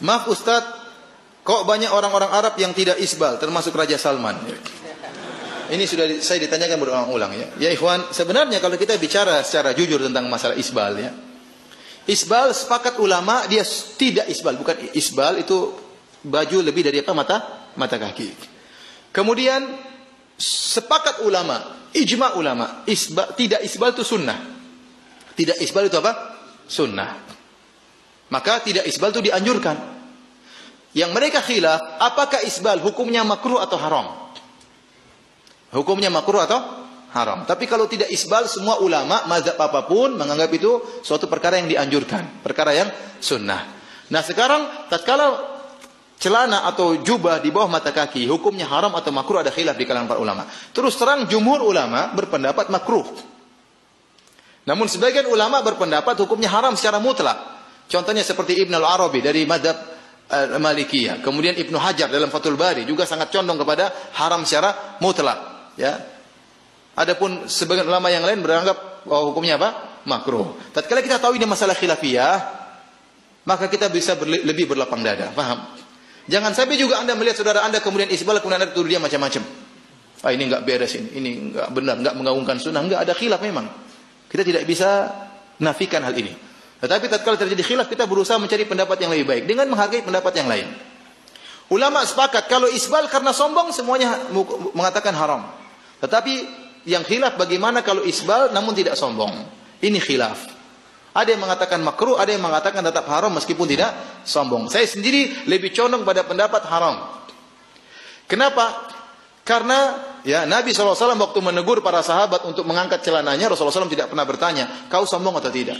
Maaf Ustaz, kok banyak orang-orang Arab yang tidak isbal, termasuk Raja Salman? Ini sudah saya ditanyakan berulang-ulang ya. Ya ikhwan, sebenarnya kalau kita bicara secara jujur tentang masalah isbal ya. Isbal sepakat ulama dia tidak isbal, bukan isbal itu baju lebih dari apa mata kaki. Kemudian sepakat ulama, ijma ulama, tidak isbal itu sunnah. Tidak isbal itu apa? Sunnah. Maka tidak isbal itu dianjurkan. Yang mereka khilaf, apakah isbal hukumnya makruh atau haram? Hukumnya makruh atau haram. Tapi kalau tidak isbal, semua ulama, mazhab apapun, menganggap itu suatu perkara yang dianjurkan. Perkara yang sunnah. Nah sekarang, tatkala celana atau jubah di bawah mata kaki, hukumnya haram atau makruh, ada khilaf di kalangan para ulama. Terus terang, jumhur ulama berpendapat makruh. Namun sebagian ulama berpendapat hukumnya haram secara mutlak. Contohnya seperti Ibn al-Arabi dari mazhab Malikiyah. Kemudian Ibnu Hajar dalam Fathul Bari juga sangat condong kepada haram secara mutlak. Ya. Adapun sebagian ulama yang lain beranggap hukumnya apa? Makruh. Tatkala kita tahu ini masalah khilafiyah, maka kita bisa lebih berlapang dada. Paham? Jangan sampai juga Anda melihat saudara Anda kemudian isbal, kemudian Anda tuduh dia macam-macam. Ini enggak beres ini enggak benar, enggak mengaungkan sunnah, enggak ada khilaf memang. Kita tidak bisa nafikan hal ini. Tetapi tatkala terjadi khilaf, kita berusaha mencari pendapat yang lebih baik dengan menghargai pendapat yang lain. Ulama sepakat kalau isbal karena sombong semuanya mengatakan haram. Tetapi yang khilaf bagaimana kalau isbal namun tidak sombong. Ini khilaf. Ada yang mengatakan makruh, ada yang mengatakan tetap haram meskipun tidak sombong. Saya sendiri lebih condong pada pendapat haram. Kenapa? Karena ya Nabi SAW waktu menegur para sahabat untuk mengangkat celananya, Rasulullah SAW tidak pernah bertanya, kau sombong atau tidak?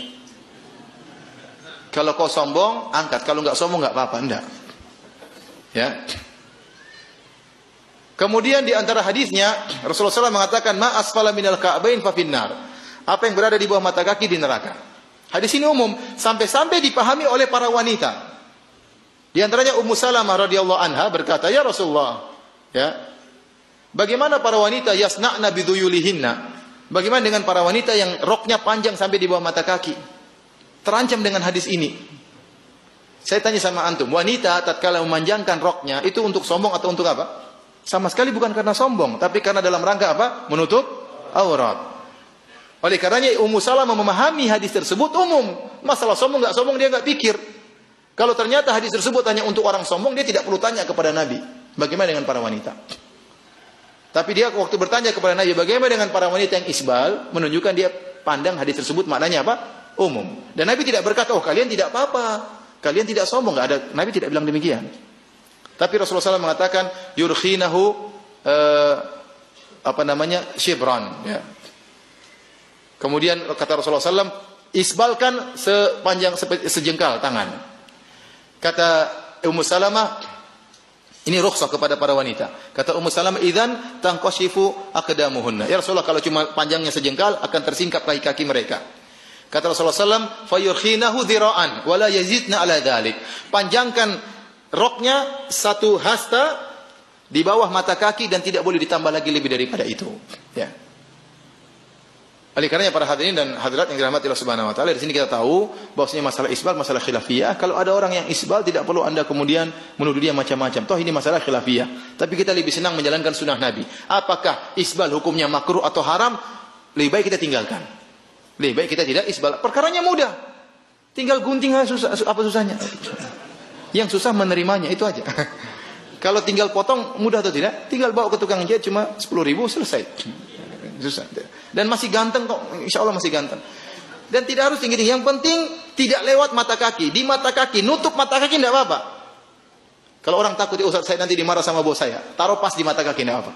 Kalau kau sombong, angkat. Kalau enggak sombong enggak apa-apa, enggak. Ya. Kemudian di antara hadisnya Rasulullah SAW mengatakan ma asfala minal ka'bain fa finnar. Apa yang berada di bawah mata kaki di neraka. Hadis ini umum sampai-sampai dipahami oleh para wanita. Di antaranya Ummu Salamah radhiyallahu anha berkata, "Ya Rasulullah, ya. Bagaimana para wanita yasna'na bidhuyulihinna? Bagaimana dengan para wanita yang roknya panjang sampai di bawah mata kaki? Terancam dengan hadis ini." Saya tanya sama antum, wanita tatkala memanjangkan roknya itu untuk sombong atau untuk apa? Sama sekali bukan karena sombong, tapi karena dalam rangka apa? Menutup aurat. Oleh karenanya Ummu Salamah memahami hadis tersebut umum. Masalah sombong enggak sombong dia enggak pikir. Kalau ternyata hadis tersebut hanya untuk orang sombong, dia tidak perlu tanya kepada Nabi. Bagaimana dengan para wanita? Tapi dia waktu bertanya kepada Nabi, bagaimana dengan para wanita yang isbal, menunjukkan dia pandang hadis tersebut maknanya apa? Umum. Dan Nabi tidak berkata, oh kalian tidak apa-apa, kalian tidak sombong, enggak ada. Nabi tidak bilang demikian. Tapi Rasulullah SAW mengatakan yurkhinahu shibran. Ya. Kemudian kata Rasulullah SAW, isbalkan sepanjang sejengkal tangan. Kata Ummu Salamah, ini rukhsah kepada para wanita. Kata Ummu Salamah, idzan tanqashifu aqdamuhunna. Ya Rasulullah, kalau cuma panjangnya sejengkal akan tersingkap kaki mereka. Kata Rasulullah SAW, fayurkhinahu dhira'an wala yazidna ala dhalik. Panjangkan roknya satu hasta di bawah mata kaki dan tidak boleh ditambah lagi lebih daripada itu. Ya. Oleh karenanya para hadirin dan hadirat yang dirahmati Allah Subhanahu wa taala, di sini kita tahu bahwasanya masalah isbal masalah khilafiyah. Kalau ada orang yang isbal tidak perlu Anda kemudian menuduh dia macam-macam. Toh ini masalah khilafiyah. Tapi kita lebih senang menjalankan sunnah Nabi. Apakah isbal hukumnya makruh atau haram? Lebih baik kita tinggalkan. Lebih baik kita tidak isbal. Perkaranya mudah. Tinggal gunting susah, apa susahnya? Yang susah menerimanya, itu aja. Kalau tinggal potong, mudah atau tidak? Tinggal bawa ke tukang jahit cuma 10.000 selesai. Susah. Dan masih ganteng kok, insya Allah masih ganteng. Dan tidak harus tinggi-tinggi. Yang penting tidak lewat mata kaki. Di mata kaki, nutup mata kaki tidak apa-apa. Kalau orang takut, ya Ustaz saya nanti dimarah sama bos saya. Taruh pas di mata kaki tidak apa-apa.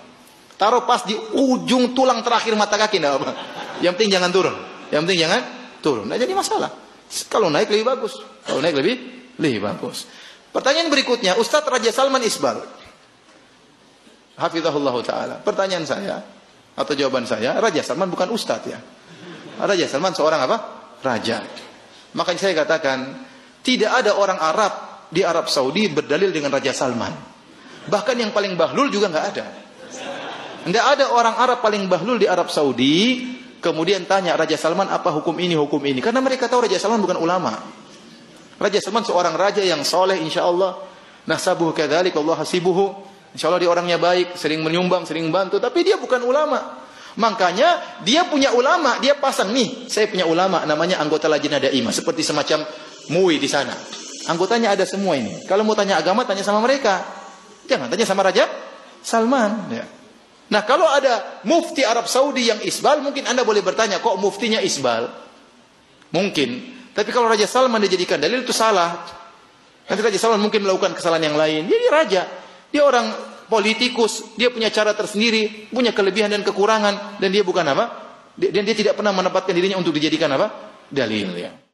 Taruh pas di ujung tulang terakhir mata kaki tidak apa-apa. Yang penting jangan turun. Yang penting jangan turun. Tidak jadi masalah. Kalau naik lebih bagus. Kalau naik lebih bagus. Pertanyaan berikutnya, Ustaz Raja Salman isbal. Hafizahullah ta'ala. Pertanyaan saya, atau jawaban saya, Raja Salman bukan Ustaz ya. Raja Salman seorang apa? Raja. Makanya saya katakan, tidak ada orang Arab di Arab Saudi berdalil dengan Raja Salman. Bahkan yang paling bahlul juga nggak ada. Tidak ada orang Arab paling bahlul di Arab Saudi, kemudian tanya Raja Salman apa hukum ini, hukum ini. Karena mereka tahu Raja Salman bukan ulama. Raja Salman seorang raja yang soleh insyaallah. Nasabuhu kadzalik Allah hasibuhu. Insyaallah dia orangnya baik, sering menyumbang, sering bantu, tapi dia bukan ulama. Makanya dia punya ulama, dia pasang nih, saya punya ulama namanya anggota Lajnah Daimah, seperti semacam MUI di sana. Anggotanya ada semua ini. Kalau mau tanya agama tanya sama mereka. Jangan tanya sama Raja Salman, ya. Nah, kalau ada mufti Arab Saudi yang isbal, mungkin Anda boleh bertanya, kok muftinya isbal? Mungkin. Tapi kalau Raja Salman dijadikan dalil itu salah. Nanti Raja Salman mungkin melakukan kesalahan yang lain. Dia raja. Dia orang politikus. Dia punya cara tersendiri. Punya kelebihan dan kekurangan. Dan dia bukan apa? Dan dia tidak pernah menempatkan dirinya untuk dijadikan apa? Dalil. Ya.